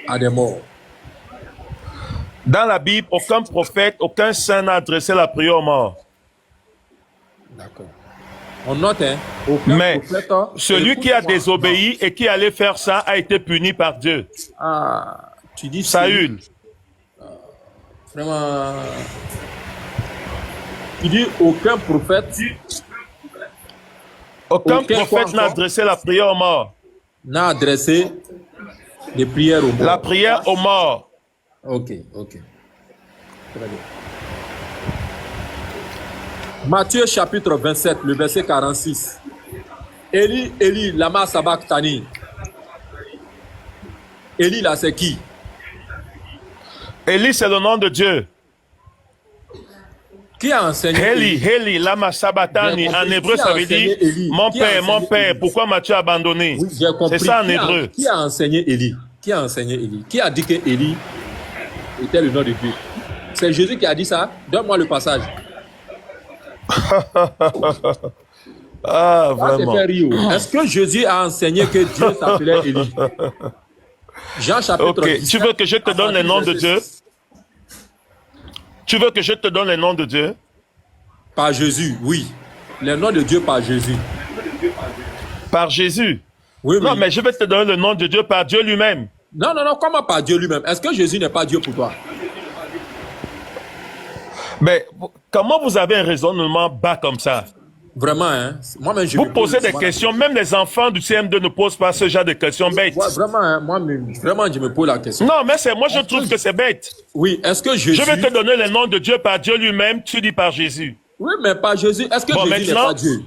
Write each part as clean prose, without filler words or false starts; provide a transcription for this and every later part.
à des morts. Dans la Bible, aucun prophète, aucun saint n'a adressé la prière aux morts. D'accord. On note, hein, aucun Mais prophète. celui qui a Écoute-moi. désobéi et qui allait faire ça a été puni par Dieu. Ah, tu dis Saül. Vraiment. Tu dis aucun prophète. Aucun Aucun prophète n'a adressé la prière aux morts. N'a adressé des prières aux morts. La prière aux morts. Ok, ok. Très bien. Matthieu chapitre 27, le verset 46. Élie, Élie, lama sabachthani. Élie, là, c'est qui? Élie, c'est le nom de Dieu. Qui a enseigné Élie, lama sabatani. En hébreu, ça veut dire mon père, pourquoi m'as-tu abandonné? Oui, j'ai compris. C'est ça en hébreu. Qui a enseigné Élie? Qui a enseigné Élie? Qui a dit que Élie était le nom de Dieu? C'est Jésus qui a dit ça? Donne-moi le passage. Ah, vraiment. Est-ce que Jésus a enseigné que Dieu s'appelait Élie? Jean chapitre 17. Tu veux que je te donne les noms de Dieu? Tu veux que je te donne les noms de Dieu? Par Jésus, oui. Les noms de Dieu par Jésus. Par Jésus? Oui, non, oui. mais je vais te donner le nom de Dieu par Dieu lui-même. Non, comment par Dieu lui-même? Est-ce que Jésus n'est pas Dieu pour toi? Mais comment vous avez un raisonnement bas comme ça? Vraiment, hein? Moi-même, vous posez des questions, même les enfants du CM2 ne posent pas ce genre de questions bêtes. Ouais, vraiment, hein? Vraiment, je me pose la question. Non, mais moi, je trouve que c'est bête. Oui, est-ce que Jésus... Je vais te donner le nom de Dieu par Dieu lui-même, tu dis par Jésus. Oui, mais par Jésus, est-ce que Jésus n'est pas Dieu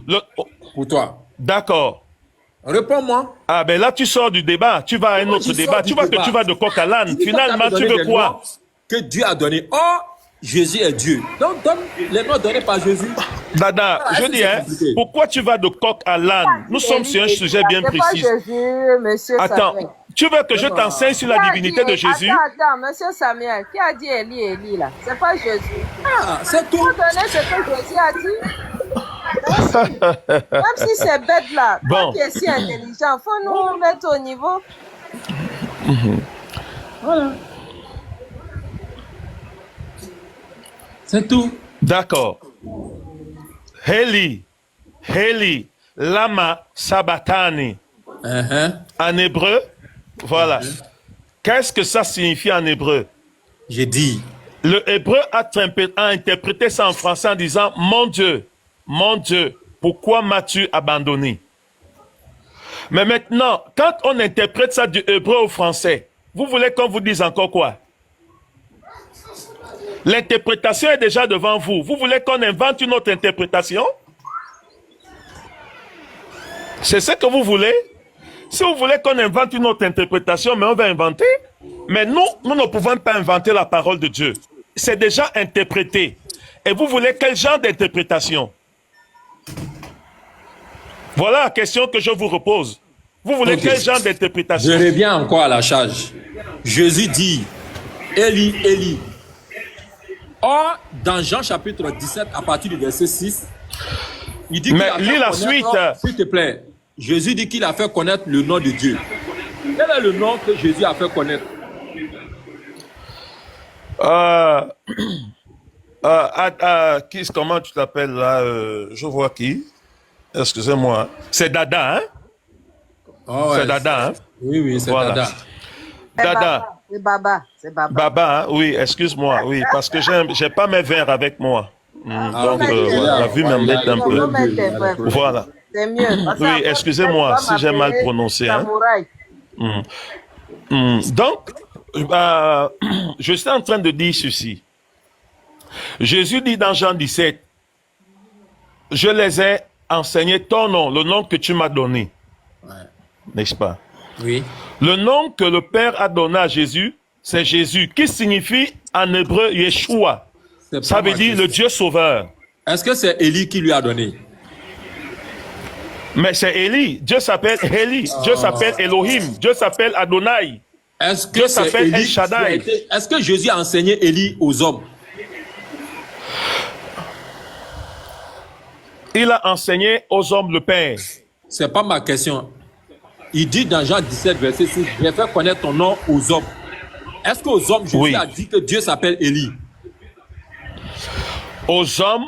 pour toi? D'accord. Réponds-moi. Ah ben là, tu sors du débat, tu vas à un autre débat. Tu vois que tu vas de coq à l'âne. Finalement, tu veux quoi? Que Dieu a donné. Oh, Jésus est Dieu. Donc, donne les noms donnés par Jésus. Dada, je dis, hein, pourquoi tu vas de coq à l'âne? Nous sommes sur un sujet bien précis. Attends, tu veux que je t'enseigne sur la divinité de Jésus? Attends, monsieur Samuel, qui a dit Élie là? C'est pas Jésus. Ah, c'est tout. Il faut donner ce que Jésus a dit. Même si c'est bête là, toi qui es si intelligent, faut nous mettre au niveau. Voilà. C'est tout. D'accord. Heli, lama sabatani. En hébreu, voilà. Qu'est-ce que ça signifie en hébreu? J'ai dit. Le hébreu a interprété ça en français en disant mon Dieu, pourquoi m'as-tu abandonné? Mais maintenant, quand on interprète ça du hébreu au français, vous voulez qu'on vous dise encore quoi? L'interprétation est déjà devant vous. Vous voulez qu'on invente une autre interprétation? C'est ce que vous voulez? Si vous voulez qu'on invente une autre interprétation, mais on va inventer. Mais nous ne pouvons pas inventer la parole de Dieu. C'est déjà interprété. Et vous voulez quel genre d'interprétation? Voilà la question que je vous repose. Vous voulez quel genre d'interprétation? Je reviens encore à la charge. Jésus dit, Élie, Élie. Or, dans Jean chapitre 17, à partir du verset 6, il dit mais lis la suite. S'il te plaît, Jésus dit qu'il a fait connaître le nom de Dieu. Quel est le nom que Jésus a fait connaître? Comment tu t'appelles là? Je vois qui? Excusez-moi. C'est Dada, hein? Oh, ouais. C'est Dada, hein? Oui, c'est voilà. Dada. Dada. C'est Baba. Baba, hein? Oui, excuse-moi. Oui, parce que j'ai pas mes verres avec moi. Donc, la vue m'embête un peu. Voilà. C'est mieux. Oui, excusez-moi si j'ai mal prononcé. Hein? Donc, je suis en train de dire ceci. Jésus dit dans Jean 17, je les ai enseignés ton nom, le nom que tu m'as donné. Ouais. N'est-ce pas? Oui. Le nom que le Père a donné à Jésus, c'est Jésus, qui signifie en hébreu Yeshua. Ça veut dire le Dieu sauveur. Est-ce que c'est Élie qui lui a donné? Mais c'est Élie. Dieu s'appelle Élie. Dieu s'appelle Elohim. Dieu s'appelle Adonai. Dieu s'appelle El Shaddai. Est-ce que Jésus a enseigné Élie aux hommes? Il a enseigné aux hommes le Père. C'est pas ma question. Il dit dans Jean 17, verset 6, j'ai fait connaître ton nom aux hommes. Est-ce qu'aux hommes, Jésus Oui. a dit que Dieu s'appelle Élie? Aux hommes,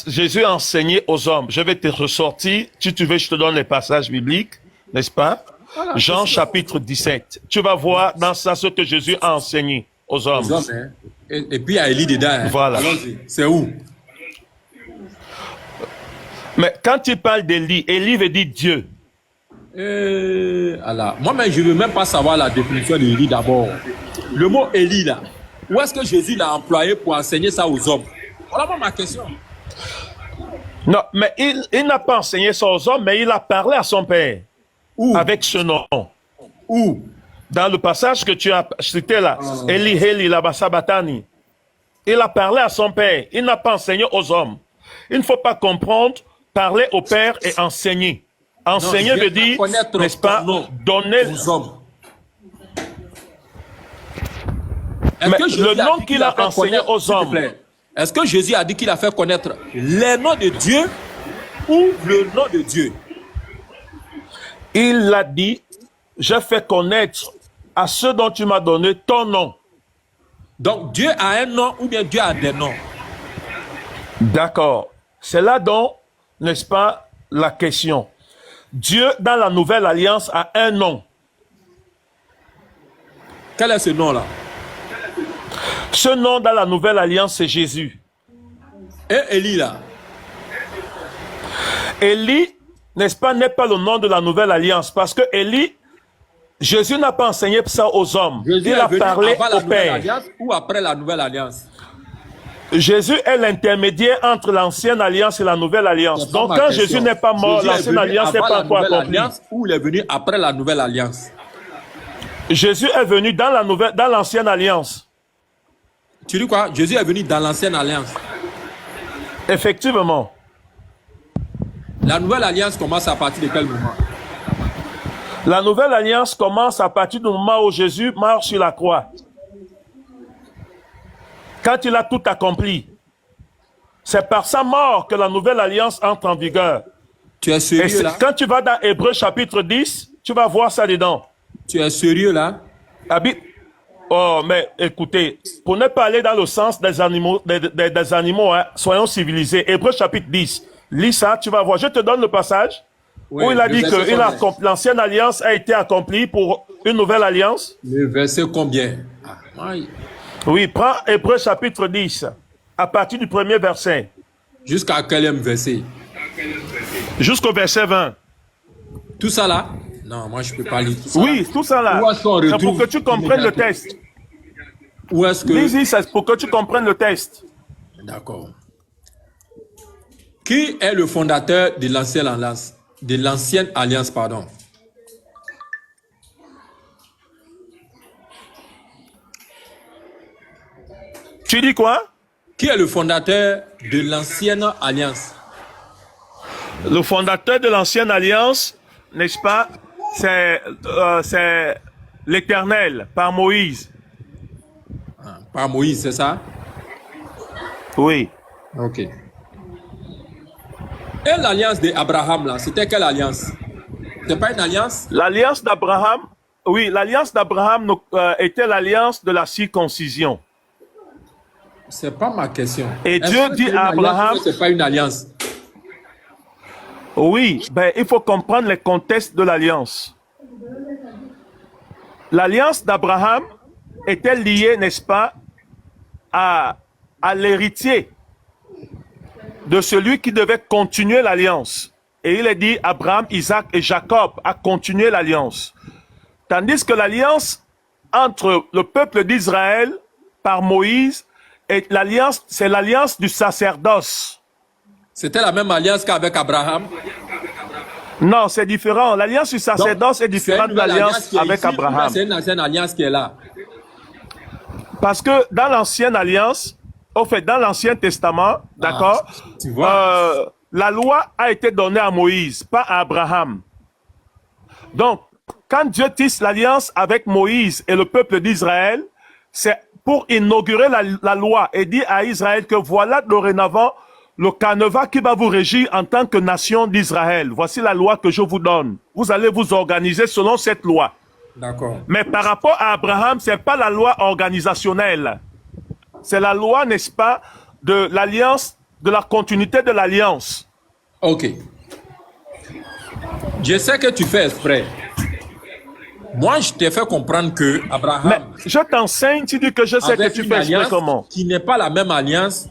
Jésus a enseigné aux hommes. Je vais te ressortir. Si tu veux, je te donne les passages bibliques, n'est-ce pas? Voilà, Jean c'est ça. chapitre 17. Tu vas voir dans ça ce que Jésus a enseigné aux hommes. Aux hommes, hein. Et puis il y a Élie dedans. Hein. Voilà. Allons-y. C'est où? Mais quand tu parles d'Élie, Élie veut dire Dieu. Alors, moi-même, je ne veux même pas savoir la définition d'Élie d'abord. Le mot Élie, là, où est-ce que Jésus l'a employé pour enseigner ça aux hommes? Voilà moi, ma question. Non, mais il n'a pas enseigné ça aux hommes, mais il a parlé à son père. Où? Avec ce nom. Où? Dans le passage que tu as cité là, Eli, Eli, laba sabatani. Il a parlé à son père. Il n'a pas enseigné aux hommes. Il ne faut pas comprendre, parler au père et enseigner. Enseigner veut dire, n'est-ce pas, donner aux hommes. Mais le nom qu'il a enseigné aux hommes. Est-ce que Jésus a dit qu'il a fait connaître les noms de Dieu ou le nom de Dieu? Il l'a dit, j'ai fait connaître à ceux dont tu m'as donné ton nom. Donc Dieu a un nom ou bien Dieu a des noms? D'accord. C'est là donc, n'est-ce pas, la question. Dieu, dans la nouvelle alliance, a un nom. Quel est ce nom-là? Ce nom dans la nouvelle alliance, c'est Jésus. Et Élie, là? Élie, n'est-ce pas, n'est pas le nom de la nouvelle alliance. Parce que Élie, Jésus n'a pas enseigné ça aux hommes. Jésus il a parlé avant la au nouvelle Père. alliance ou après la nouvelle alliance? Jésus est l'intermédiaire entre l'ancienne alliance et la nouvelle alliance. Donc quand Jésus n'est pas mort, l'ancienne alliance n'est pas encore accomplie. Ou il est venu après la nouvelle alliance? Jésus est venu dans l'ancienne alliance. Tu dis quoi? Jésus est venu dans l'ancienne alliance. Effectivement. La nouvelle alliance commence à partir de quel moment? La nouvelle alliance commence à partir du moment où Jésus marche sur la croix. Quand il a tout accompli. C'est par sa mort que la nouvelle alliance entre en vigueur. Tu es sérieux là? Quand tu vas dans Hébreux chapitre 10, tu vas voir ça dedans. Tu es sérieux là? Oh, mais écoutez, pour ne pas aller dans le sens des animaux, des animaux, hein, soyons civilisés. Hébreux chapitre 10. Lis ça, tu vas voir. Je te donne le passage où il a dit que l'ancienne alliance a été accomplie pour une nouvelle alliance. Le verset combien? Oui, prends Hébreux chapitre 10, à partir du premier verset. Jusqu'à quel verset? Jusqu'au verset 20. Tout ça là? Non, moi je peux pas lire tout ça. Oui, tout ça là. C'est pour que tu comprennes le texte. Où est-ce que... Lis, c'est pour que tu comprennes le texte. D'accord. Qui est le fondateur de l'ancienne alliance? De l'ancienne alliance, pardon. Tu dis quoi? Qui est le fondateur de l'ancienne alliance? Le fondateur de l'ancienne alliance, n'est-ce pas? C'est l'Éternel, par Moïse. Ah, par Moïse, c'est ça? Oui. Ok. Et l'alliance d'Abraham, là, c'était quelle alliance? C'était pas une alliance? L'alliance d'Abraham, oui, l'alliance d'Abraham était l'alliance de la circoncision. C'est pas ma question. Et Dieu dit à Abraham... C'est pas une alliance. Oui, ben, il faut comprendre les contextes de l'alliance. L'alliance d'Abraham était liée, n'est-ce pas, à l'héritier de celui qui devait continuer l'alliance. Et il est dit, Abraham, Isaac et Jacob a continué l'alliance. Tandis que l'alliance entre le peuple d'Israël par Moïse, c'est l'alliance du sacerdoce. C'était la même alliance qu'avec Abraham? Non, c'est différent. L'alliance du sacerdoce est différente de l'alliance avec Abraham. C'est une ancienne alliance qui est là. Parce que dans l'ancienne alliance, au fait, dans l'Ancien Testament, d'accord, tu vois. La loi a été donnée à Moïse, pas à Abraham. Donc, quand Dieu tisse l'alliance avec Moïse et le peuple d'Israël, c'est pour inaugurer la loi et dire à Israël que voilà dorénavant le canevas qui va vous régir en tant que nation d'Israël. Voici la loi que je vous donne. Vous allez vous organiser selon cette loi. D'accord. Mais par rapport à Abraham, ce n'est pas la loi organisationnelle. C'est la loi, n'est-ce pas, de l'alliance, de la continuité de l'alliance. Ok. Je sais que tu fais exprès. Moi, je t'ai fait comprendre que Mais Abraham je t'enseigne, tu dis que je sais que avait tu une fais exprès alliance comment. qui n'est pas la même alliance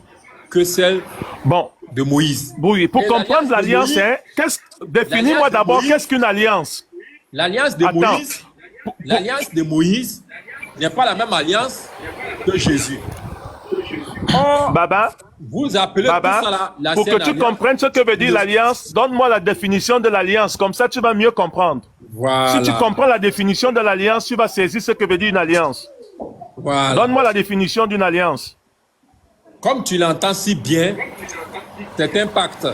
que celle Bon, de Moïse. oui, pour Et comprendre l'alliance de l'alliance, Moïse- définis-moi l'alliance de d'abord Moïse- qu'est-ce qu'une alliance. L'alliance de Attends. Moïse, l'alliance de Moïse n'est pas la même alliance que Jésus. Or, Baba, vous appelez Baba, tout ça la pour que sainte tu alliance. comprennes ce que veut dire l'alliance, donne-moi la définition de l'alliance, comme ça tu vas mieux comprendre. Voilà. Si tu comprends la définition de l'alliance, tu vas saisir ce que veut dire une alliance. Voilà. Donne-moi la définition d'une alliance. Comme tu l'entends si bien, c'est un pacte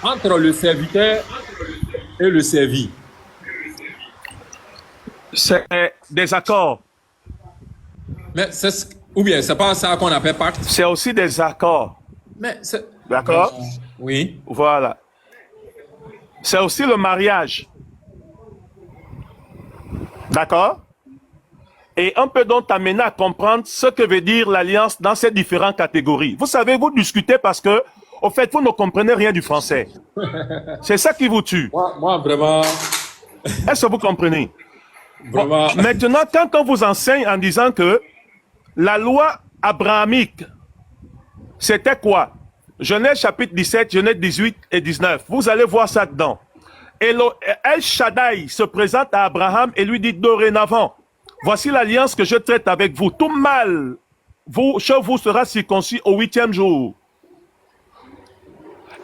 entre le serviteur et le servi. C'est des accords. Mais ou bien c'est pas ça qu'on appelle pacte. C'est aussi des accords. Mais c'est D'accord? Oui. Voilà. C'est aussi le mariage. D'accord? Et on peut donc t'amener à comprendre ce que veut dire l'alliance dans ces différentes catégories. Vous savez, vous discutez parce que, au fait, vous ne comprenez rien du français. C'est ça qui vous tue. Moi vraiment, Est-ce que vous comprenez? vraiment. Bon, maintenant, quand on vous enseigne en disant que la loi abrahamique, c'était quoi? Genèse chapitre 17, Genèse 18 et 19. Vous allez voir ça dedans. Et El Shaddai se présente à Abraham et lui dit dorénavant, voici l'alliance que je traite avec vous. Tout mâle chez vous sera circoncis au 8e jour.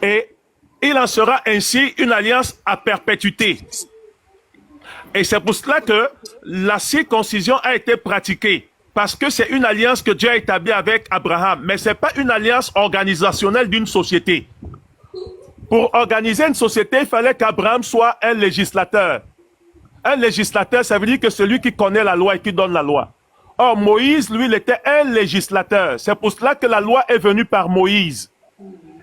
Et il en sera ainsi une alliance à perpétuité. Et c'est pour cela que la circoncision a été pratiquée. Parce que c'est une alliance que Dieu a établie avec Abraham. Mais ce n'est pas une alliance organisationnelle d'une société. Pour organiser une société, il fallait qu'Abraham soit un législateur. Un législateur, ça veut dire que celui qui connaît la loi et qui donne la loi. Or, Moïse, lui, il était un législateur. C'est pour cela que la loi est venue par Moïse.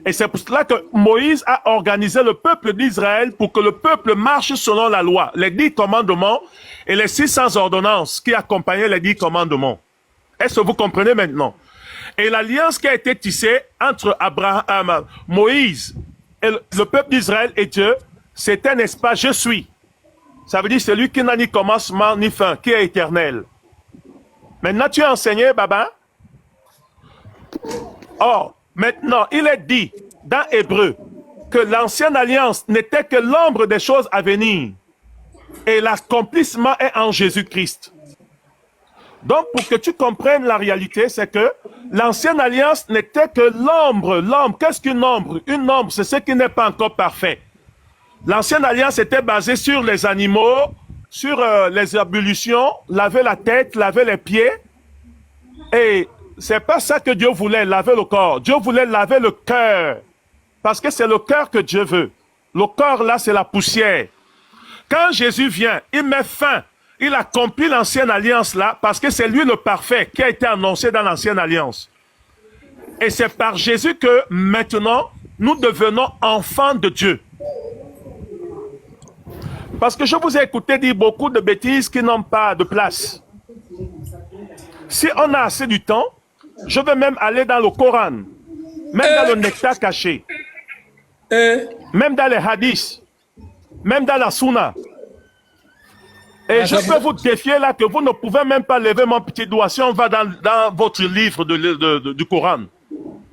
Et c'est pour cela que Moïse a organisé le peuple d'Israël pour que le peuple marche selon la loi, les 10 commandements et les 600 ordonnances qui accompagnaient les 10 commandements. Est-ce que vous comprenez maintenant? Et l'alliance qui a été tissée entre Abraham, Moïse et le peuple d'Israël et Dieu, c'était, n'est-ce pas, je suis. Ça veut dire celui qui n'a ni commencement ni fin, qui est éternel. Maintenant, tu as enseigné, Baba? Or, maintenant, il est dit dans Hébreu que l'ancienne alliance n'était que l'ombre des choses à venir et l'accomplissement est en Jésus-Christ. Donc, pour que tu comprennes la réalité, c'est que l'ancienne alliance n'était que l'ombre. L'ombre, qu'est-ce qu'une ombre? Une ombre, c'est ce qui n'est pas encore parfait. L'ancienne alliance était basée sur les animaux, sur les ablutions, laver la tête, laver les pieds. Et c'est pas ça que Dieu voulait, laver le corps. Dieu voulait laver le cœur. Parce que c'est le cœur que Dieu veut. Le corps, là, c'est la poussière. Quand Jésus vient, il met fin. Il accomplit l'ancienne alliance, là, parce que c'est lui le parfait qui a été annoncé dans l'ancienne alliance. Et c'est par Jésus que, maintenant, nous devenons enfants de Dieu. Parce que je vous ai écouté dire beaucoup de bêtises qui n'ont pas de place. Si on a assez du temps, je vais même aller dans le Coran, même dans le nectar caché, même dans les hadiths, même dans la sunna. Et je peux vous défier là que vous ne pouvez même pas lever mon petit doigt si on va dans votre livre du Coran.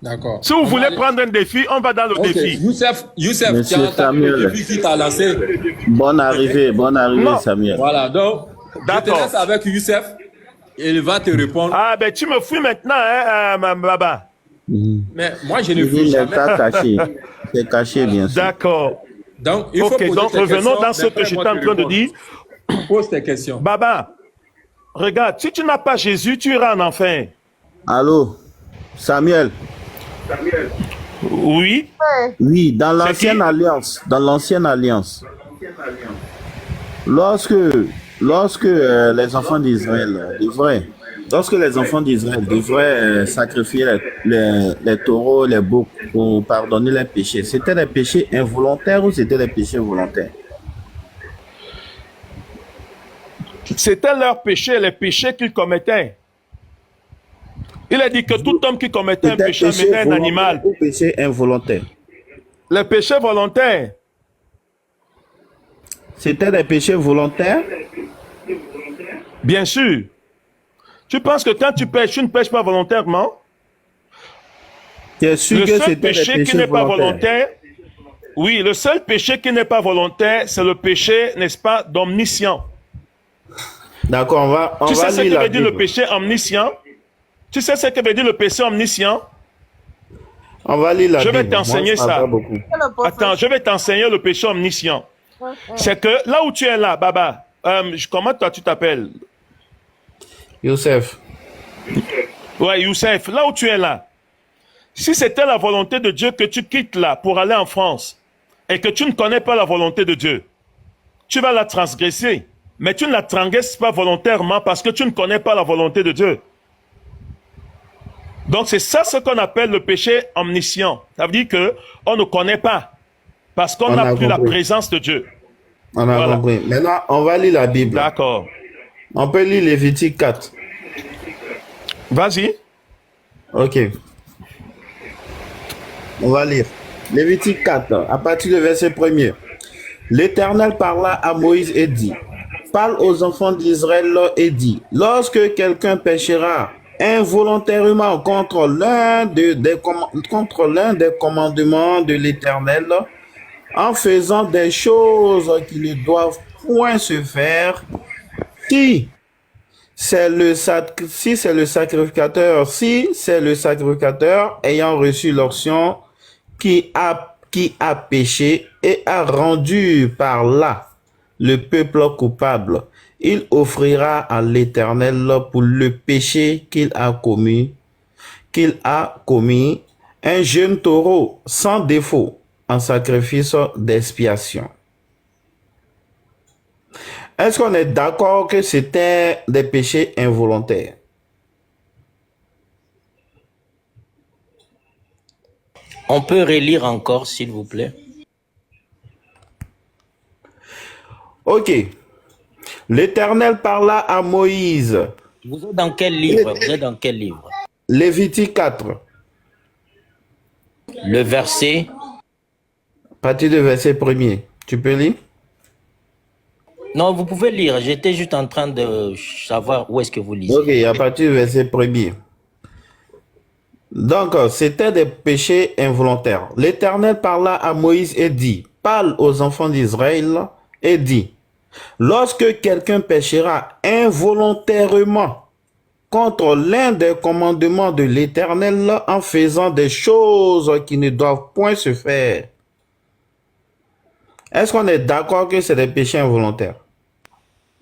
D'accord. Si vous voulez prendre un défi, on va dans le défi. Youssef, tu Monsieur as entendu le Samuel. défi qui t'a lancé. Bonne arrivée, Non. Samuel. Voilà, donc, je te D'accord. laisse avec Youssef. Il va te répondre. Ah ben tu me fouilles maintenant, hein, Baba. Mais moi, je ne Il fais dit jamais. l'état caché. C'est caché, bien sûr. D'accord. Donc, il faut Ok, poser donc tes revenons questions, dans ce mais que après, j'étais moi, en te train de répondre. dire. Pose tes questions. Baba, regarde, si tu n'as pas Jésus, tu iras en enfer. Allô, Samuel. Oui. Oui, dans l'ancienne qui? alliance, lorsque les enfants d'Israël devraient sacrifier les taureaux, les boucs pour pardonner les péchés, c'était des péchés involontaires ou c'était des péchés volontaires? C'était leur péché, les péchés qu'ils commettaient. Il a dit que tout homme qui commettait un péché amenait un animal. Ou péché involontaire. Les péchés volontaires. C'était des péchés volontaires? Bien sûr. Tu penses que quand tu pêches, tu ne pêches pas volontairement? Le seul péché qui n'est pas volontaire, oui, le seul péché qui n'est pas volontaire, c'est le péché, n'est-ce pas, d'omniscient. D'accord, on va Tu sais lire ce que la veut dire Bible. le péché omniscient? Tu sais ce que veut dire le péché omniscient? On va lire la Je Bible. vais t'enseigner Moi, je parle ça. pas beaucoup. Attends, je vais t'enseigner le péché omniscient. C'est que là où tu es là, Baba, comment toi tu t'appelles? Youssef. Ouais, Youssef, là où tu es là, si c'était la volonté de Dieu que tu quittes là pour aller en France et que tu ne connais pas la volonté de Dieu, tu vas la transgresser. Mais tu ne la transgresses pas volontairement parce que tu ne connais pas la volonté de Dieu. Donc c'est ça ce qu'on appelle le péché omniscient. Ça veut dire qu'on ne connaît pas parce qu'on n'a plus la présence de Dieu. On a compris. Maintenant, on va lire la Bible. D'accord. On peut lire Lévitique 4. Vas-y. Ok. On va lire. Lévitique 4, à partir du verset 1er. L'Éternel parla à Moïse et dit, parle aux enfants d'Israël et dit, lorsque quelqu'un péchera involontairement contre l'un des commandements de l'Éternel, en faisant des choses qui ne doivent point se faire, si c'est le sacrificateur ayant reçu l'onction qui a péché et a rendu par là le peuple coupable, il offrira à l'Éternel pour le péché qu'il a commis un jeune taureau sans défaut en sacrifice d'expiation. Est-ce qu'on est d'accord que c'était des péchés involontaires? On peut relire encore, s'il vous plaît. Ok. L'Éternel parla à Moïse. Vous êtes dans quel livre? Vous êtes dans quel livre? Lévitique 4. Le verset. À partir du verset 1er. Tu peux lire? Non, vous pouvez lire. J'étais juste en train de savoir où est-ce que vous lisez. Ok, à partir du verset 1er. Donc, c'était des péchés involontaires. L'Éternel parla à Moïse et dit, parle aux enfants d'Israël et dit, lorsque quelqu'un péchera involontairement contre l'un des commandements de l'Éternel en faisant des choses qui ne doivent point se faire, est-ce qu'on est d'accord que c'est des péchés involontaires?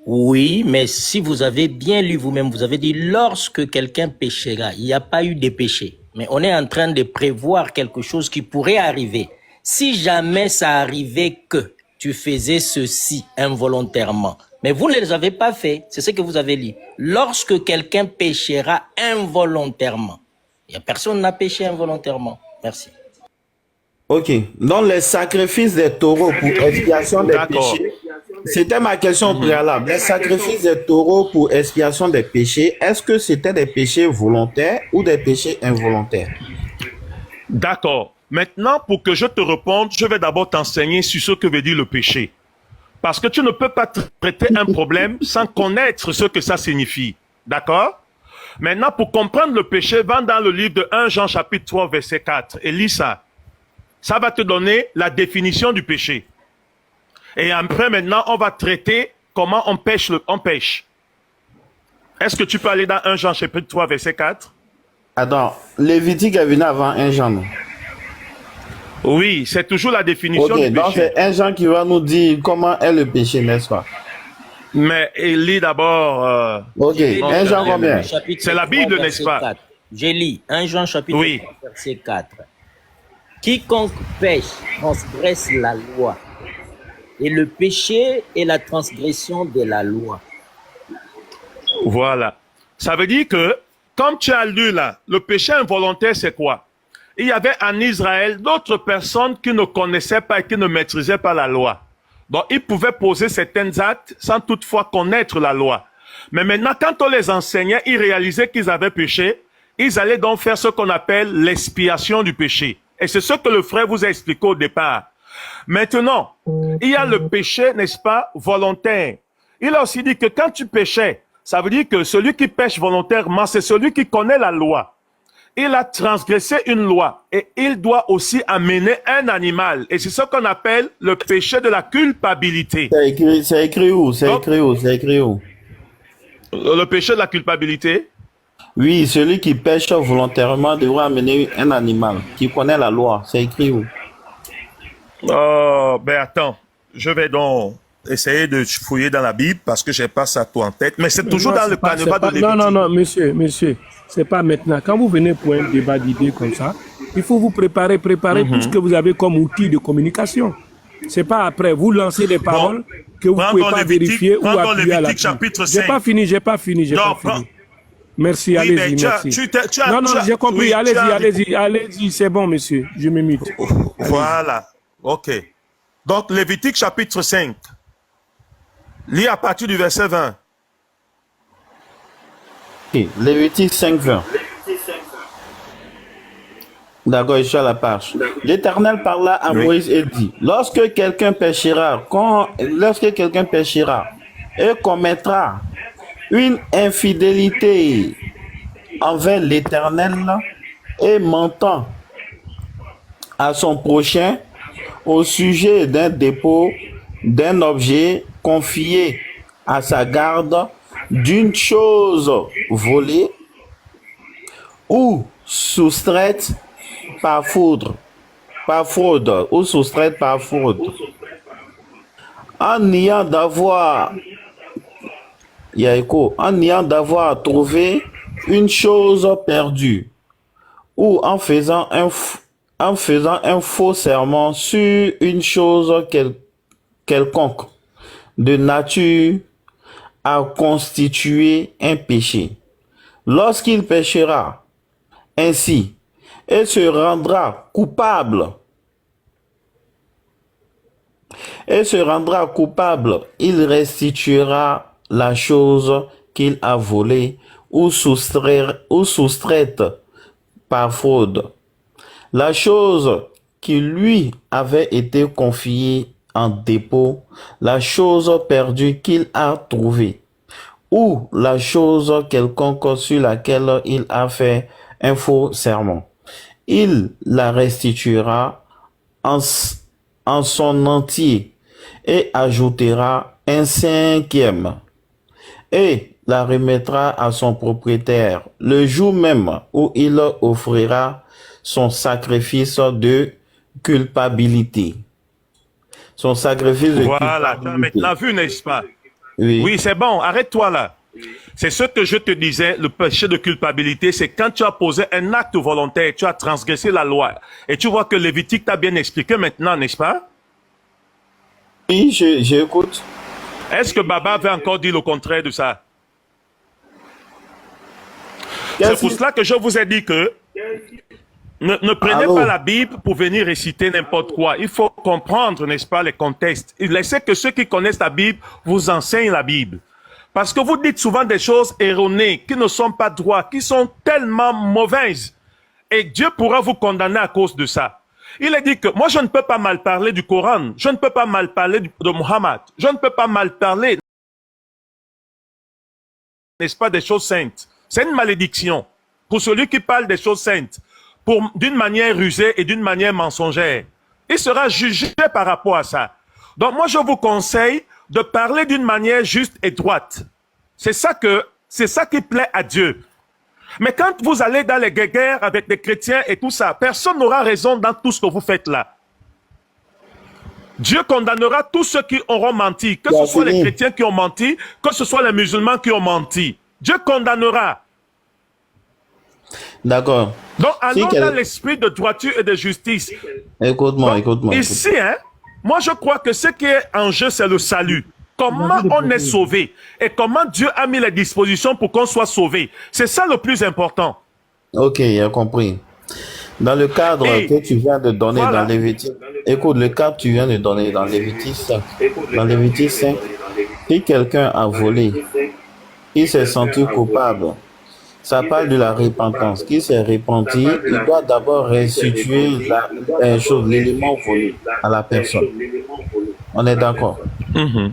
Oui, mais si vous avez bien lu vous-même, vous avez dit lorsque quelqu'un péchera, il n'y a pas eu de péché. Mais on est en train de prévoir quelque chose qui pourrait arriver. Si jamais ça arrivait que tu faisais ceci involontairement, mais vous ne les avez pas fait, c'est ce que vous avez lu. Lorsque quelqu'un péchera involontairement, il n'y a personne qui n'a péché involontairement. Merci. Ok, donc les sacrifices des taureaux pour expiation des péchés, c'était ma question préalable. Les sacrifices des taureaux pour expiation des péchés, est-ce que c'était des péchés volontaires ou des péchés involontaires? D'accord. Maintenant, pour que je te réponde, je vais d'abord t'enseigner sur ce que veut dire le péché. Parce que tu ne peux pas traiter un problème sans connaître ce que ça signifie. D'accord? Maintenant, pour comprendre le péché, va dans le livre de 1 Jean chapitre 3, verset 4 et lis ça. Ça va te donner la définition du péché. Et après, maintenant, on va traiter comment on pêche. Est-ce que tu peux aller dans 1 Jean chapitre 3, verset 4? Attends, Lévitique est venu avant 1 Jean. Non? Oui, c'est toujours la définition du péché. Donc c'est 1 Jean qui va nous dire comment est le péché, n'est-ce pas? Mais il lit d'abord... Ok, 1 Jean combien? C'est la Bible, n'est-ce pas? 4. Je lis 1 Jean chapitre 3, verset 4. Quiconque pêche transgresse la loi. Et le péché est la transgression de la loi. Voilà. Ça veut dire que, comme tu as lu là, le péché involontaire, c'est quoi? Il y avait en Israël d'autres personnes qui ne connaissaient pas et qui ne maîtrisaient pas la loi. Donc, ils pouvaient poser certains actes sans toutefois connaître la loi. Mais maintenant, quand on les enseignait, ils réalisaient qu'ils avaient péché. Ils allaient donc faire ce qu'on appelle l'expiation du péché. Et c'est ce que le frère vous a expliqué au départ. Maintenant, il y a le péché, n'est-ce pas, volontaire. Il a aussi dit que quand tu péchais, ça veut dire que celui qui pêche volontairement, c'est celui qui connaît la loi. Il a transgressé une loi et il doit aussi amener un animal. Et c'est ce qu'on appelle le péché de la culpabilité. C'est écrit où? C'est écrit où? C'est écrit où? Le péché de la culpabilité? Oui, celui qui pêche volontairement devra amener un animal qui connaît la loi. C'est écrit où? Ben attends, je vais donc essayer de fouiller dans la Bible parce que j'ai pas ça tout en tête. Mais c'est toujours dans le canevas de Lévitique. Non, monsieur, c'est pas maintenant. Quand vous venez pour un débat d'idées comme ça, il faut vous préparer tout ce que vous avez comme outil de communication. C'est pas après, vous lancez des paroles que vous pouvez pas vérifier ou appuyer à la chapitre 5. J'ai pas fini. Merci, oui, allez-y, merci. Non, j'ai compris, oui, allez-y, c'est bon, monsieur, je m'imite. Voilà, ok. Donc, Lévitique chapitre 5. Lis à partir du verset 20. Okay. Lévitique 5, 20. D'accord, je suis à la page. L'Éternel parla à Moïse et dit, lorsque quelqu'un péchera et commettra une infidélité envers l'Éternel et mentant à son prochain au sujet d'un dépôt d'un objet confié à sa garde, d'une chose volée ou soustraite par fraude, ou soustraite par fraude, en ayant d'avoir trouvé une chose perdue, ou en faisant un faux serment sur une chose quelconque, de nature à constituer un péché. Lorsqu'il péchera ainsi et se rendra coupable, il restituera la chose qu'il a volée ou soustraite par fraude. La chose qui lui avait été confiée en dépôt, la chose perdue qu'il a trouvée, ou la chose quelconque sur laquelle il a fait un faux serment. Il la restituera en son entier et ajoutera un cinquième et la remettra à son propriétaire le jour même où il offrira son sacrifice de culpabilité. Son sacrifice de culpabilité. Voilà, tu as maintenant vu, n'est-ce pas? Oui, c'est bon, arrête-toi là. C'est ce que je te disais, le péché de culpabilité, c'est quand tu as posé un acte volontaire, tu as transgressé la loi. Et tu vois que Lévitique t'a bien expliqué maintenant, n'est-ce pas? Oui, j'écoute. Est-ce que Baba avait encore dit le contraire de ça? C'est pour cela que je vous ai dit que ne prenez pas la Bible pour venir réciter n'importe quoi. Il faut comprendre, n'est-ce pas, les contextes. Laissez que ceux qui connaissent la Bible vous enseignent la Bible. Parce que vous dites souvent des choses erronées, qui ne sont pas droites, qui sont tellement mauvaises. Et Dieu pourra vous condamner à cause de ça. Il a dit que moi, je ne peux pas mal parler du Coran. Je ne peux pas mal parler de Muhammad. Je ne peux pas mal parler, n'est-ce pas, des choses saintes. C'est une malédiction pour celui qui parle des choses saintes d'une manière rusée et d'une manière mensongère. Il sera jugé par rapport à ça. Donc moi, je vous conseille de parler d'une manière juste et droite. C'est ça qui plaît à Dieu. Mais quand vous allez dans les guerres avec des chrétiens et tout ça, personne n'aura raison dans tout ce que vous faites là. Dieu condamnera tous ceux qui auront menti, que ce soit les chrétiens qui ont menti, que ce soit les musulmans qui ont menti. Dieu condamnera. D'accord. Donc, allons dans l'esprit de droiture et de justice. Écoute-moi. Ici, moi je crois que ce qui est en jeu, c'est le salut. Comment on est sauvé et comment Dieu a mis les dispositions pour qu'on soit sauvé. C'est ça le plus important. Ok, j'ai compris. Dans le cadre Et que tu viens de donner dans voilà. Lévitique, écoute, le cadre que tu viens de donner dans Lévitique 5, si quelqu'un a volé, il s'est senti coupable, ça parle de la repentance. Qui s'est repenti, il doit d'abord restituer l'élément volé à la personne. On est d'accord? Mhm.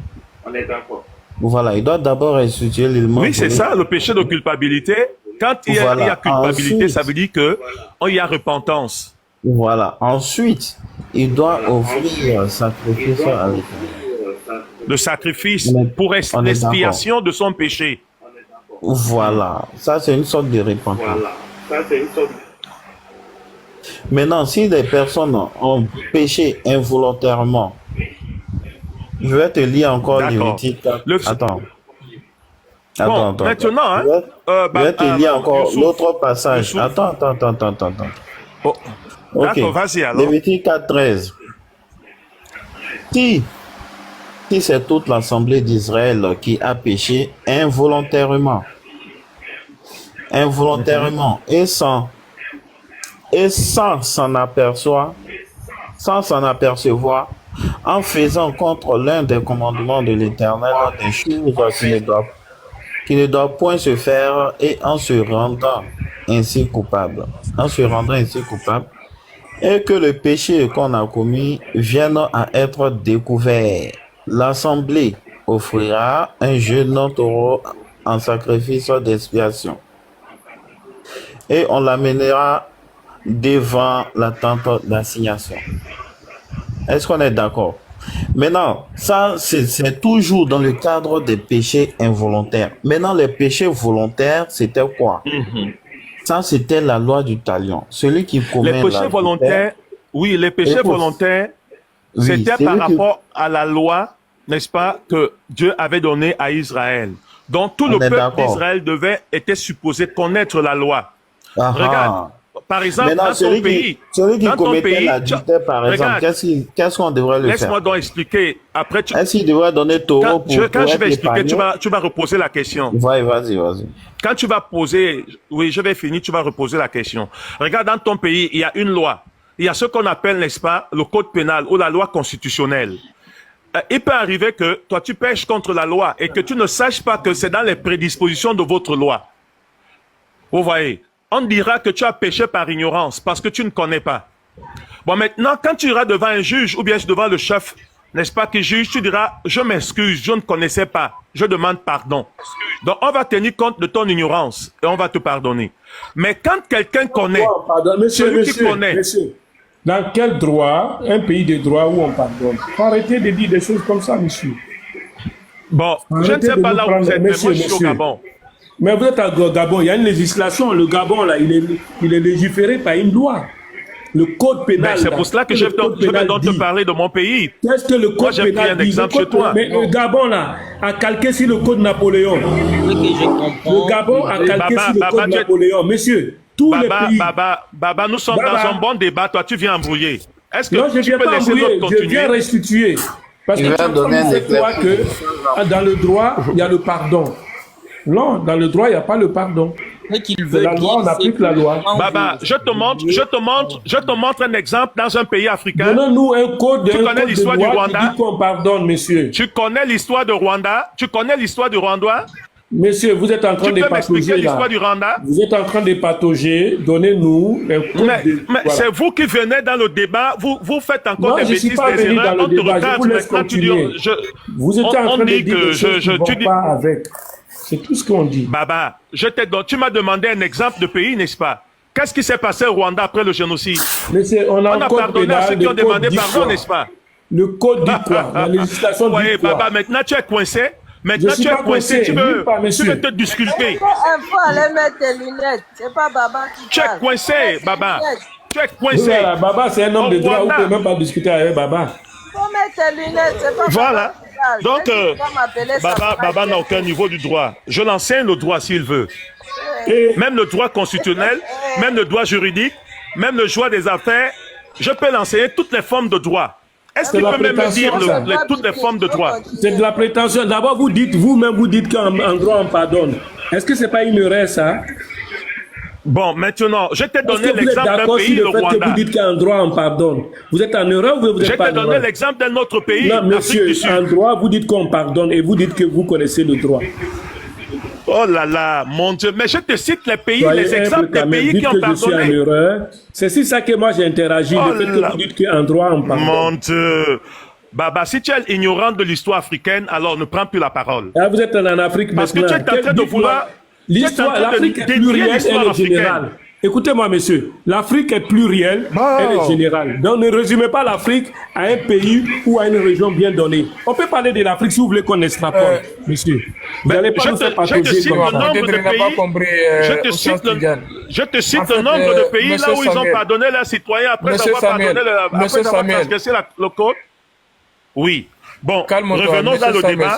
Voilà, il doit d'abord restituer l'élément Oui, c'est volé. ça, le péché de culpabilité. Quand il y a, Voilà. il y a culpabilité, Ensuite, ça veut dire qu'il y a repentance. voilà. Ensuite, il doit offrir un sacrifice à l'Éternel. Le sacrifice On est- pour on est l'expiation de son péché. Voilà, ça c'est une sorte de repentance. Maintenant, si des personnes ont péché involontairement, je vais te lire encore D'accord. Lévitique 4. Le- Attends. Bon, maintenant, hein, Je vais te lire encore Youssouf, l'autre passage. Youssouf. Attends. Oh, Ok. d'accord, vas-y alors. Lévitique 4:13. Si c'est toute l'assemblée d'Israël qui a péché involontairement, et sans s'en apercevoir, en faisant contre l'un des commandements de l'Éternel des choses qui ne doivent point se faire, et en se rendant ainsi coupable, et que le péché qu'on a commis vienne à être découvert, l'assemblée offrira un jeune taureau en sacrifice d'expiation, et on l'amènera devant la tente d'assignation. Est-ce qu'on est d'accord? Maintenant, ça, c'est toujours dans le cadre des péchés involontaires. Maintenant, les péchés volontaires, c'était quoi? Ça, c'était la loi du talion. Celui qui commet Les péchés l'adultère, volontaires, oui, les péchés Écoute. volontaires, Oui, c'était celui par qui- rapport à la loi, n'est-ce pas, que Dieu avait donnée à Israël. Donc tout On le est peuple d'accord. d'Israël était supposé connaître la loi. Ah, Regarde, par exemple, maintenant, dans ton celui pays, qui dans ton commettait pays, l'adultère, par exemple, regarde, qu'est-ce qu'on devrait le laisse-moi faire? donc expliquer. Après, Est-ce qu'il devrait donner taureau quand, pour je être vais expliquer, épargné? tu vas reposer la question. Vas-y. Quand tu vas poser, oui, je vais finir, tu vas reposer la question. Regarde, dans ton pays, il y a une loi. Il y a ce qu'on appelle, n'est-ce pas, le code pénal ou la loi constitutionnelle. Il peut arriver que toi, tu pêches contre la loi et que tu ne saches pas que c'est dans les prédispositions de votre loi. Vous voyez, on dira que tu as péché par ignorance parce que tu ne connais pas. Bon, maintenant, quand tu iras devant un juge ou bien devant le chef, n'est-ce pas, qui juge, tu diras, je m'excuse, je ne connaissais pas, je demande pardon. Donc, on va tenir compte de ton ignorance et on va te pardonner. Mais quand quelqu'un connaît, Pardon, celui qui connaît, monsieur, dans quel droit, un pays de droit où on pardonne? Faut arrêter de dire des choses comme ça, monsieur. bon, je ne Arrêtez sais de pas nous là où prendre, vous êtes, mais monsieur, moi je suis au monsieur. Gabon. Mais vous êtes à Gabon, il y a une législation. Le Gabon, là, il est légiféré par une loi. Le code pénal. Mais c'est là, pour cela que le je code vais pénal donc te dit. parler de mon pays. Qu'est-ce que le Moi, code j'ai pris pénal un dit? exemple Le chez code toi. pénal- Mais le Gabon, là, a calqué sur le code Napoléon. Ce que je comprends. Le Gabon a calqué Baba, sur le Baba, code tu es- Napoléon. Monsieur, tous les pays. Baba, nous sommes Baba. dans un bon débat, toi tu viens embrouiller. Est-ce que Non, je ne tu viens peux pas laisser embrouiller, l'autre je viens continuer? restituer. Parce Il que va tu donner un sais toi éclairage. que dans le droit, il y a le pardon. Non, dans le droit, il n'y a pas le pardon. Ce qu'il C'est veut la loi, on dire, applique c'est la que loi. quand Baba, vous- je te montre un exemple dans un pays africain. Donnons-nous un code, Tu connais l'histoire de du loi qui Rwanda? dit qu'on pardonne, monsieur. Tu connais l'histoire de Rwanda? Tu connais l'histoire du Rwanda? Monsieur, vous êtes en train Tu de peux m'expliquer patauger là. l'histoire du Rwanda? Vous êtes en train de patauger. Donnez-nous un code Mais, de... mais voilà. c'est vous qui venez dans le débat, vous faites encore Non, des je suis bêtises, pas des venu erreurs, dans on le te débat, je regarde vous laisse maintenant, tu dis, continuer. Vous êtes en on train de dit dire que des choses qui ne tu vont dis, pas avec. C'est tout ce qu'on dit. Baba, tu m'as demandé un exemple de pays, n'est-ce pas? Qu'est-ce qui s'est passé au Rwanda après le génocide? Mais on a On un a code pardonné à ceux pénal, qui ont le code demandé dit pardon, quoi? n'est-ce pas? Le code dit quoi? La législation Vous voyez, dit quoi? Baba, maintenant tu es coincé. Je Maintenant suis tu es pas coincé, coincé, nulle part, tu monsieur. veux te disculper. Il faut aller mettre tes lunettes. C'est pas Baba qui Tu es parle. coincé, Mets tes Baba. lunettes. Tu es Oui, coincé. voilà, Baba, c'est un homme Au de droit. Vous ne Rwanda. pouvez même pas discuter avec Baba. Faut mettre tes lunettes. C'est pas Voilà. Baba qui parle. Donc, Tu vas m'appeler ça. Baba n'a aucun niveau du droit. Je l'enseigne le droit s'il veut. Et Même le droit constitutionnel, même le droit juridique, même le droit des affaires, je peux l'enseigner toutes les formes de droit. Est-ce qu'il la peut même me dire prétention, ça. toutes les formes de droit? c'est de la prétention. D'abord, vous dites, vous-même, vous dites qu'en droit, on pardonne. Est-ce que c'est pas une erreur, ça? Bon, maintenant, je t'ai Est-ce donné que vous êtes l'exemple d'un d'accord pays, sur le le fait que Rwanda. vous dites qu'en droit, on pardonne? Vous êtes en erreur ou vous Je n'êtes pas t'ai en donné erreur? l'exemple d'un autre pays, Non, l'Afrique monsieur, du en Sud. droit, vous dites qu'on pardonne et vous dites que vous connaissez le droit. Oh là là, mon Dieu. Mais je te cite les pays, Soyez les humble exemples quand des même. pays Dites qui ont que je suis en pardonné. erreur. C'est si ça que moi j'ai interagi. Oh Le fait que là. vous dites qu'en droit, on pardonne. Mon Dieu. Baba, si tu es ignorant de l'histoire africaine, alors ne prends plus la parole. Ah, vous êtes en Afrique Parce que maintenant. tu es en train de vouloir... L'histoire, l'Afrique est plurielle, elle est générale. Écoutez-moi, monsieur, l'Afrique est plurielle, elle est générale. Donc ne résumez pas l'Afrique à un pays ou à une région bien donnée. On peut parler de l'Afrique si vous voulez qu'on extrapole, monsieur. Vous n'allez pas nous faire je te partager cite comme le ça. nombre de pays. Je te cite le nombre de pays là où ils ont pardonné leurs citoyens après avoir pardonné après avoir transgressé le code. Oui. Bon, revenons dans le débat.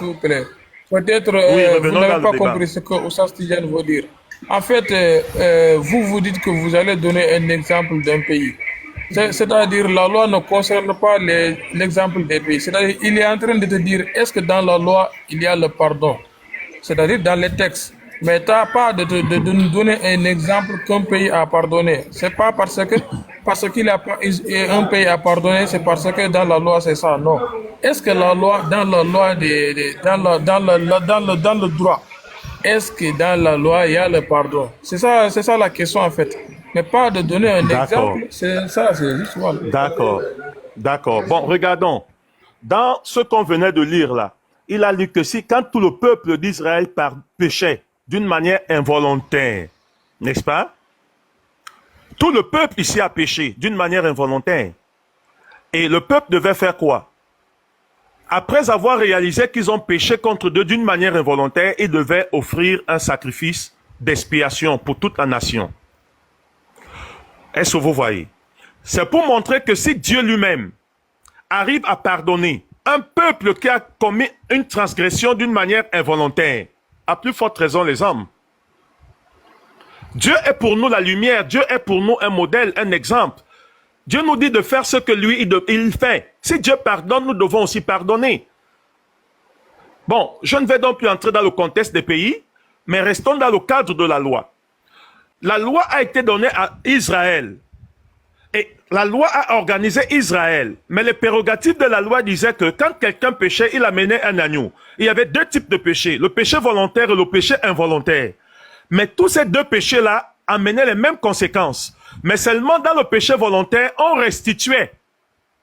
Peut-être vous n'avez pas compris ce que Oussas Tidjane veut dire. En fait, vous dites que vous allez donner un exemple d'un pays. C'est-à-dire la loi ne concerne pas l'exemple des pays. C'est-à-dire il est en train de te dire, est-ce que dans la loi, il y a le pardon? C'est-à-dire dans les textes. Mais tu n'as pas de nous donner un exemple qu'un pays a pardonné. C'est pas parce qu'il a un pays a pardonné, c'est parce que dans la loi c'est ça. Non. Est-ce que la loi, dans le droit, est-ce que dans la loi il y a le pardon? C'est ça la question en fait. Mais pas de donner un exemple. C'est ça, c'est juste voilà. D'accord. Bon, regardons. Dans ce qu'on venait de lire là, il a lu que si quand tout le peuple d'Israël péchait d'une manière involontaire, n'est-ce pas? Tout le peuple ici a péché d'une manière involontaire. Et le peuple devait faire quoi? Après avoir réalisé qu'ils ont péché contre Dieu d'une manière involontaire, ils devaient offrir un sacrifice d'expiation pour toute la nation. Est-ce que vous voyez? C'est pour montrer que si Dieu lui-même arrive à pardonner un peuple qui a commis une transgression d'une manière involontaire, à plus forte raison les hommes. Dieu est pour nous la lumière, Dieu est pour nous un modèle, un exemple. Dieu nous dit de faire ce que lui, il fait. Si Dieu pardonne, nous devons aussi pardonner. Bon, je ne vais donc plus entrer dans le contexte des pays, mais restons dans le cadre de la loi. La loi a été donnée à Israël. Et la loi a organisé Israël. Mais les prérogatives de la loi disaient que quand quelqu'un péchait, il amenait un agneau. Il y avait deux types de péchés, le péché volontaire et le péché involontaire. Mais tous ces deux péchés-là amenaient les mêmes conséquences. Mais seulement dans le péché volontaire, on restituait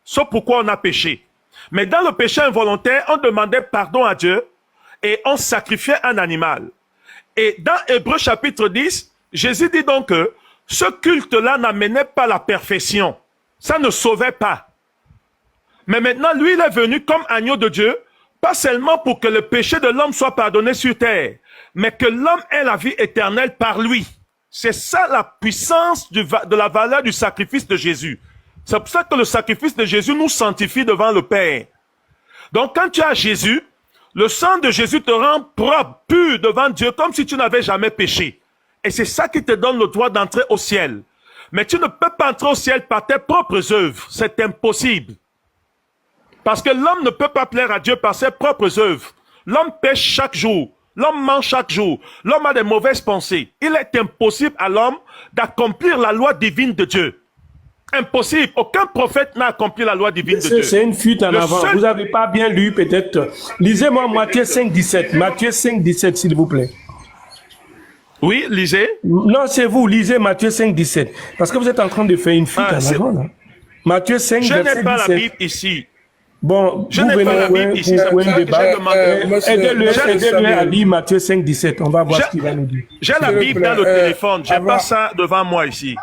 ce pourquoi on a péché. Mais dans le péché involontaire, on demandait pardon à Dieu et on sacrifiait un animal. Et dans Hébreux chapitre 10, Jésus dit donc que ce culte-là n'amenait pas la perfection. Ça ne sauvait pas. Mais maintenant, lui, il est venu comme agneau de Dieu, pas seulement pour que le péché de l'homme soit pardonné sur terre, mais que l'homme ait la vie éternelle par lui. C'est ça la puissance de la valeur du sacrifice de Jésus. C'est pour ça que le sacrifice de Jésus nous sanctifie devant le Père. Donc quand tu as Jésus, le sang de Jésus te rend propre, pur devant Dieu, comme si tu n'avais jamais péché. Et c'est ça qui te donne le droit d'entrer au ciel. Mais tu ne peux pas entrer au ciel par tes propres œuvres. C'est impossible. Parce que l'homme ne peut pas plaire à Dieu par ses propres œuvres. L'homme pêche chaque jour. L'homme mange chaque jour. L'homme a des mauvaises pensées. Il est impossible à l'homme d'accomplir la loi divine de Dieu. Impossible. Aucun prophète n'a accompli la loi divine de Dieu. C'est une fuite en avant. Vous n'avez pas bien lu peut-être. Lisez-moi Matthieu 5, 17. Matthieu 5, 17, s'il vous plaît. Oui, lisez. Non, c'est vous. Lisez Matthieu 5, 17. Parce que vous êtes en train de faire une fuite en avant. Là. Matthieu 5, Je verset n'ai pas 17. la Bible ici. Bon, je vous n'ai pas la Bible ici. Aidez-le à lire Matthieu 5, 17. On va voir ce qu'il va nous dire. J'ai la Bible dans le téléphone. Je n'ai pas ça devant moi ici.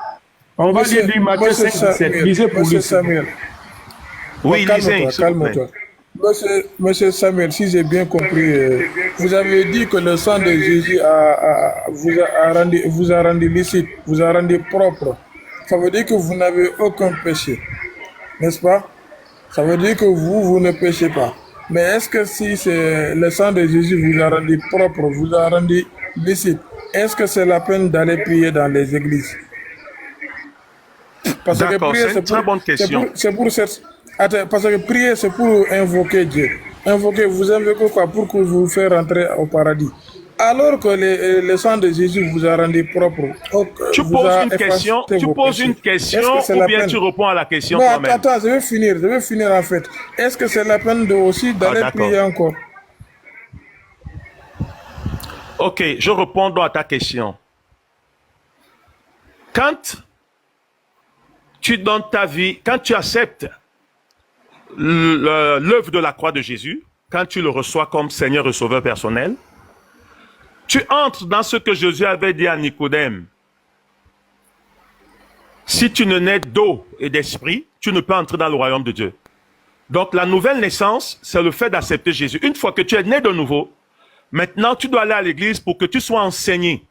On va lire Matthieu 5, 17. Lisez pour lui. Oui, lisez. Calme-toi. Monsieur Samuel, si j'ai bien compris, vous avez dit que le sang de Jésus vous a rendu licite, vous a rendu propre. Ça veut dire que vous n'avez aucun péché, n'est-ce pas? Ça veut dire que vous ne péchez pas. Mais est-ce que si c'est le sang de Jésus vous a rendu propre, vous a rendu licite, est-ce que c'est la peine d'aller prier dans les églises? Parce que prier, c'est une très bonne question. Parce que prier, c'est pour invoquer Dieu. Vous invoquez quoi? Pour que vous fasse rentrer au paradis. Alors que le sang de Jésus vous a rendu propre. Tu poses une question, ou bien tu réponds à la question toi-même. Attends, je vais finir en fait. Est-ce que c'est la peine de aussi d'aller prier encore? Ok, je réponds donc à ta question. Quand tu donnes ta vie, quand tu acceptes l'œuvre de la croix de Jésus, quand tu le reçois comme Seigneur et Sauveur personnel, tu entres dans ce que Jésus avait dit à Nicodème. Si tu ne nais d'eau et d'esprit, tu ne peux entrer dans le royaume de Dieu. Donc la nouvelle naissance, c'est le fait d'accepter Jésus. Une fois que tu es né de nouveau, maintenant tu dois aller à l'église pour que tu sois enseigné.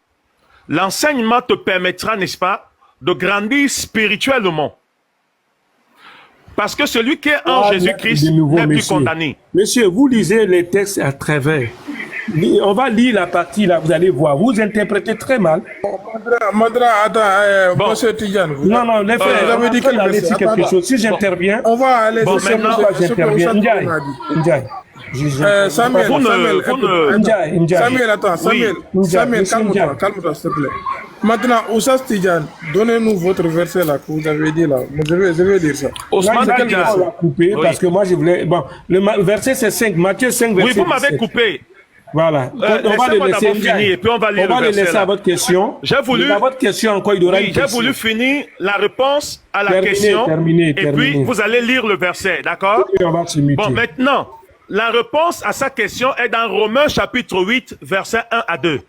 L'enseignement te permettra, n'est-ce pas, de grandir spirituellement. Parce que celui qui est en Jésus-Christ n'est plus condamné. Monsieur, vous lisez les textes à travers. On va lire la partie là, vous allez voir. Vous interprétez très mal. Mandra, attends, monsieur Tidjane. Non, les frères, vous avez dit qu'il allait dire quelque chose. Si j'interviens, on va aller sur maintenant. J'interviens. Ndiaye. Samuel, attends, Samuel, calme-toi, s'il te plaît. Maintenant, Oussas Tidjane, donnez-nous votre verset là que vous avez dit là. Je vais dire ça. Ousmane Tidjane, on va couper parce que moi je voulais. Bon, le verset c'est 5, Matthieu 5, verset 17. Oui, vous m'avez coupé. Voilà. On va le laisser finir et puis on va lire le verset à votre question. J'ai voulu. À votre question encore, il y aura une question. J'ai voulu finir la réponse à la question. Et puis vous allez lire le verset, d'accord? Bon, maintenant, la réponse à sa question est dans Romains chapitre 8, versets 1 à 2.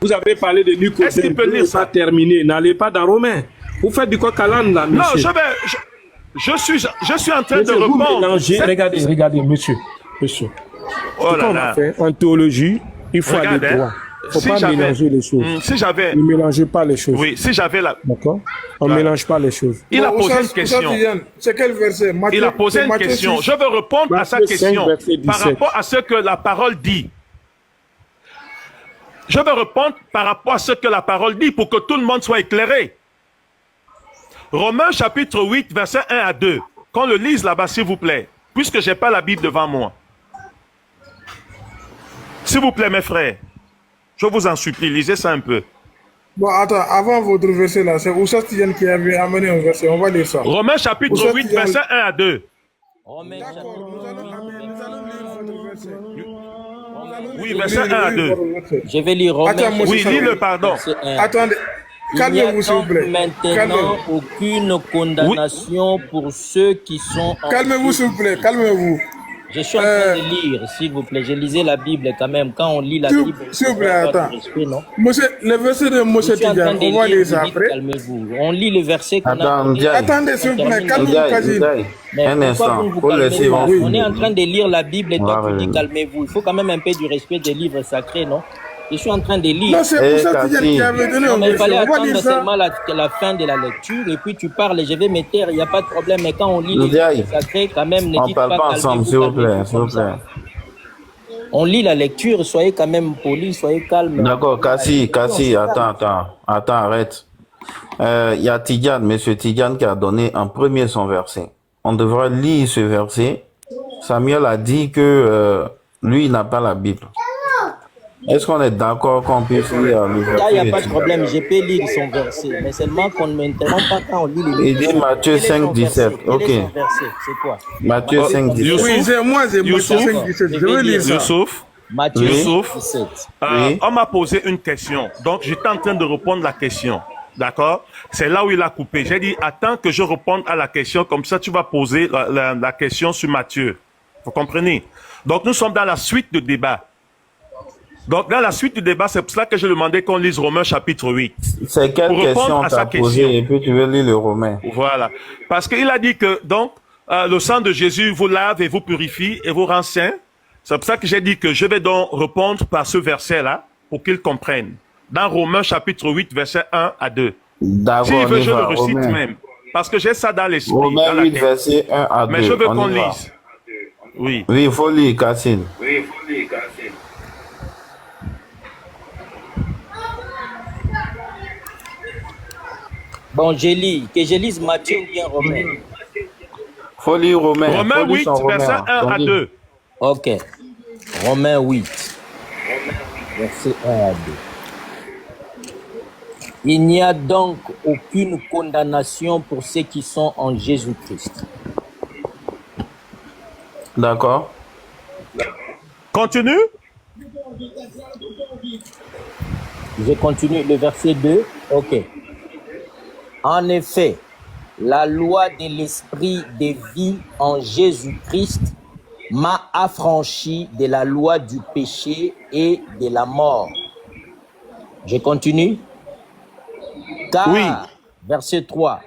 Vous avez parlé de Nicodème. Est-ce qu'il peut lire ça? Terminé. N'allez pas dans Romains. Vous faites du coq à l'âne là, monsieur. Non, je suis en train de répondre. Mélangez, regardez, monsieur. Oh là là. En théologie, il faut aller droit. Il ne faut pas mélanger les choses. Ne mélangez pas les choses. Oui, si j'avais la... D'accord. On ne mélange pas les choses. Il a posé une question. C'est quel verset? Il a posé une question. Je veux répondre à sa question par rapport à ce que la parole dit. Je veux répondre par rapport à ce que la parole dit pour que tout le monde soit éclairé. Romains chapitre 8, verset 1 à 2. Qu'on le lise là-bas, s'il vous plaît. Puisque je n'ai pas la Bible devant moi. S'il vous plaît, mes frères. Je vous en supplie, lisez ça un peu. Bon, attends, avant votre verset là, c'est Oussas Tidjane qui avait amené un verset. On va lire ça. Romains chapitre 8, verset 1 à 2. D'accord, nous allons lire votre verset. Oui, verset 1 à 2. Je vais lire Romains. Oui, lis-le, pardon. Attendez, calmez-vous s'il vous plaît. Maintenant, aucune condamnation pour ceux qui sont en... Calmez-vous s'il vous plaît, calmez-vous. Je suis en train de lire, s'il vous plaît. Je lisais la Bible quand même. Quand on lit la Bible, s'il vous plaît, attends. Respect, non? Monsieur, le verset de Monsieur Tidjane, on va lire ça après. Calmez-vous. On lit le verset qu'on a... Attendez, s'il vous plaît, calmez-vous. Un instant, on est en train de lire la Bible et toi tu dis calmez-vous. Il faut quand même un peu du respect des livres sacrés, non? Je suis en train de lire. Non, c'est Oussas Tidjane qui avait donné un verset. Il fallait attendre seulement la fin de la lecture et puis tu parles et je vais me taire, il n'y a pas de problème. Mais quand on lit les livres sacrés, quand même, ne dites pas ensemble, s'il vous plaît, s'il vous plaît. On lit la lecture, soyez quand même polis, soyez calmes. D'accord, Kassi, attends, arrête. Il y a Tidjane, monsieur Tidjane qui a donné en premier son verset. On devrait lire ce verset. Samuel a dit que lui, il n'a pas la Bible. Est-ce qu'on est d'accord qu'on puisse lire le verset? Là, il n'y a pas de problème, je peux lire son verset, mais seulement qu'on ne m'interrompt pas quand on lit les livres. Il dit Matthieu 5, 17. Ok. C'est quoi? Matthieu 5, 17. Oui, c'est moi, c'est Matthieu 5, 17. Je veux lire ça. Matthieu 17. On m'a posé une question, donc j'étais en train de répondre à la question. D'accord? C'est là où il a coupé. J'ai dit, attends que je réponde à la question, comme ça tu vas poser la question sur Matthieu. Vous comprenez? Donc nous sommes dans la suite du débat. Donc dans la suite du débat, c'est pour cela que je demandais qu'on lise Romains chapitre 8. C'est quelle question t'as posé et puis tu veux lire le Romain? Voilà. Parce qu'il a dit que donc le sang de Jésus vous lave et vous purifie et vous rend saint. C'est pour ça que j'ai dit que je vais donc répondre par ce verset-là pour qu'ils comprennent. Dans Romains chapitre 8, verset 1 à 2. D'accord, s'il veut, je le recite même. Parce que j'ai ça dans l'esprit. Romains 8, verset 1 à 2. Mais je veux qu'on lise. Oui. Oui, il faut lire, Cassine. Bon, que je lise Matthieu ou bien Romain. Faut lire Romain. Romains 8, verset 1 à 2. Ok. Romains 8. verset 1 à 2. Il n'y a donc aucune condamnation pour ceux qui sont en Jésus-Christ. D'accord. Continue. Je continue le verset 2. Ok. En effet, la loi de l'esprit de vie en Jésus-Christ m'a affranchi de la loi du péché et de la mort. Je continue. Car, Oui. verset 3,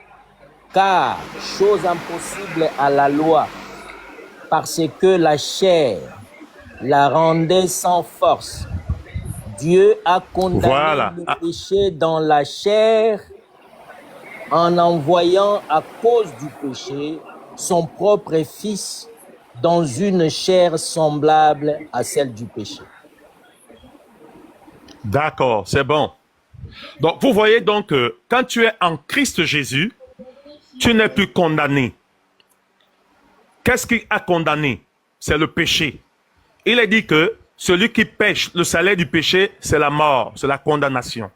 car chose impossible à la loi, parce que la chair la rendait sans force. Dieu a condamné Voilà. le péché dans la chair en envoyant à cause du péché son propre Fils dans une chair semblable à celle du péché. D'accord, c'est bon. Donc, vous voyez donc que quand tu es en Christ Jésus, tu n'es plus condamné. Qu'est-ce qui a condamné? C'est le péché. Il est dit que celui qui pêche, le salaire du péché, c'est la mort, c'est la condamnation.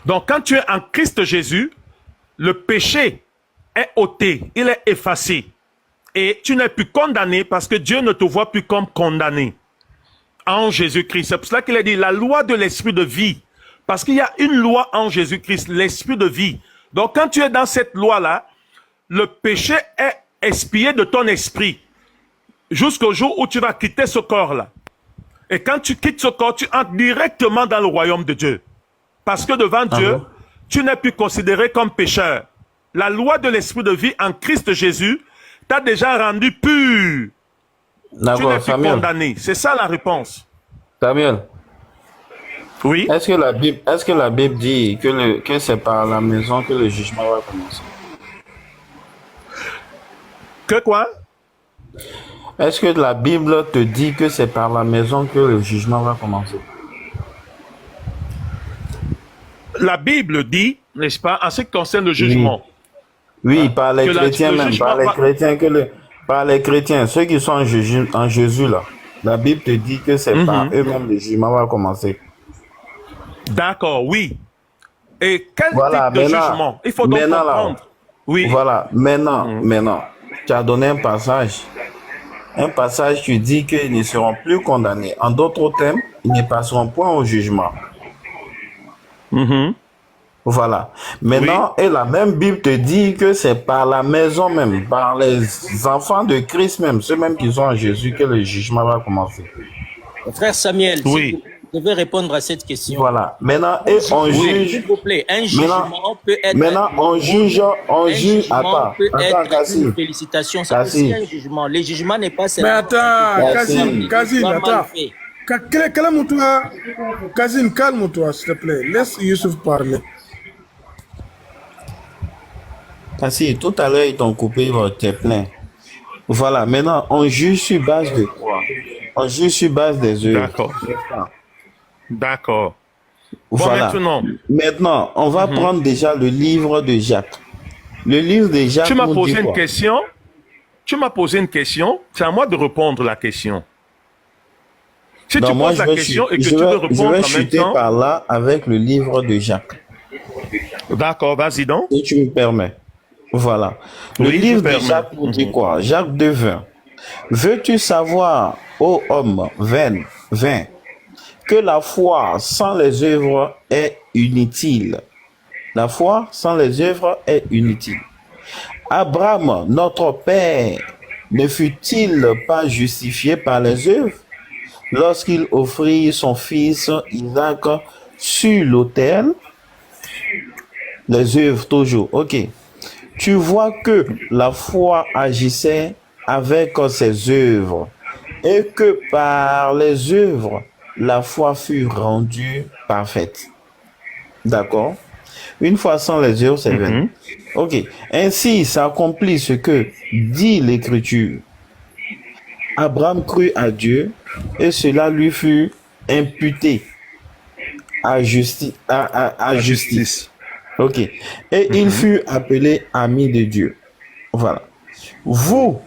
Donc, quand tu es en Christ Jésus, le péché est ôté, il est effacé. Et tu n'es plus condamné parce que Dieu ne te voit plus comme condamné en Jésus-Christ. C'est pour cela qu'il a dit la loi de l'esprit de vie. Parce qu'il y a une loi en Jésus-Christ, l'esprit de vie. Donc, quand tu es dans cette loi-là, le péché est expié de ton esprit jusqu'au jour où tu vas quitter ce corps-là. Et quand tu quittes ce corps, tu entres directement dans le royaume de Dieu. Parce que devant Dieu, tu n'es plus considéré comme pécheur. La loi de l'esprit de vie en Christ Jésus t'a déjà rendu pur. Tu n'es plus condamné. C'est ça la réponse. Samuel. Oui. Est-ce que la Bible dit que c'est par la maison que le jugement va commencer? Que quoi? Est-ce que la Bible te dit que c'est par la maison que le jugement va commencer? La Bible dit, n'est-ce pas, en ce qui concerne le jugement. Oui, par les chrétiens même, par les chrétiens, ceux qui sont en Jésus là. La Bible te dit que c'est par eux-mêmes le jugement va commencer. D'accord, oui. Et quel type de jugement? Il faut donc comprendre. Oui. Voilà, maintenant, tu as donné un passage. Un passage qui dit qu'ils ne seront plus condamnés. En d'autres termes, ils ne passeront point au jugement. Voilà. Maintenant, et la même Bible te dit que c'est par la maison même, par les enfants de Christ même, ceux mêmes qui sont en Jésus, que le jugement va commencer. Frère Samuel, si vous devez répondre à cette question. Voilà. Maintenant, et on juge. S'il vous plaît, un jugement peut être. Maintenant, on juge. Attends, une félicitation. C'est aussi un jugement. Le jugement n'est pas. Mais attends, Kazim, attends. Calme-toi, Kazim, calme-toi, s'il te plaît. Laisse Youssouf parler. Ah si, tout à l'heure, ils t'ont coupé, t'es plein. Voilà, maintenant, on juge sur base de quoi? On juge sur base des œuvres. D'accord. D'accord. Voilà. Bon, maintenant, on va prendre déjà le livre de Jacques. Le livre de Jacques. Tu m'as posé une question. Tu m'as posé une question. C'est à moi de répondre la question. Si tu poses la question et que tu veux répondre en même temps. Je vais chuter par là avec le livre de Jacques. D'accord, vas-y donc. Si tu me permets. Voilà. Le livre de Jacques nous dit quoi? Jacques 2:20. Veux-tu savoir, ô homme, vain, que la foi sans les œuvres est inutile? La foi sans les œuvres est inutile. Abraham, notre père, ne fut-il pas justifié par les œuvres lorsqu'il offrit son fils Isaac sur l'autel? Les œuvres toujours, ok. Tu vois que la foi agissait avec ses œuvres et que par les œuvres, la foi fut rendue parfaite. D'accord? Une foi sans les œuvres, c'est vain. Ok. Ainsi s'accomplit ce que dit l'Écriture. Abraham crut à Dieu et cela lui fut imputé à justice. Ok. Et il fut appelé ami de Dieu. Voilà. Vous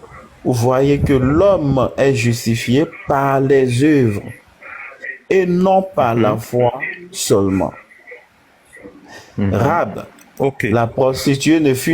voyez que l'homme est justifié par les œuvres et non par la foi seulement. Rab, la prostituée ne fut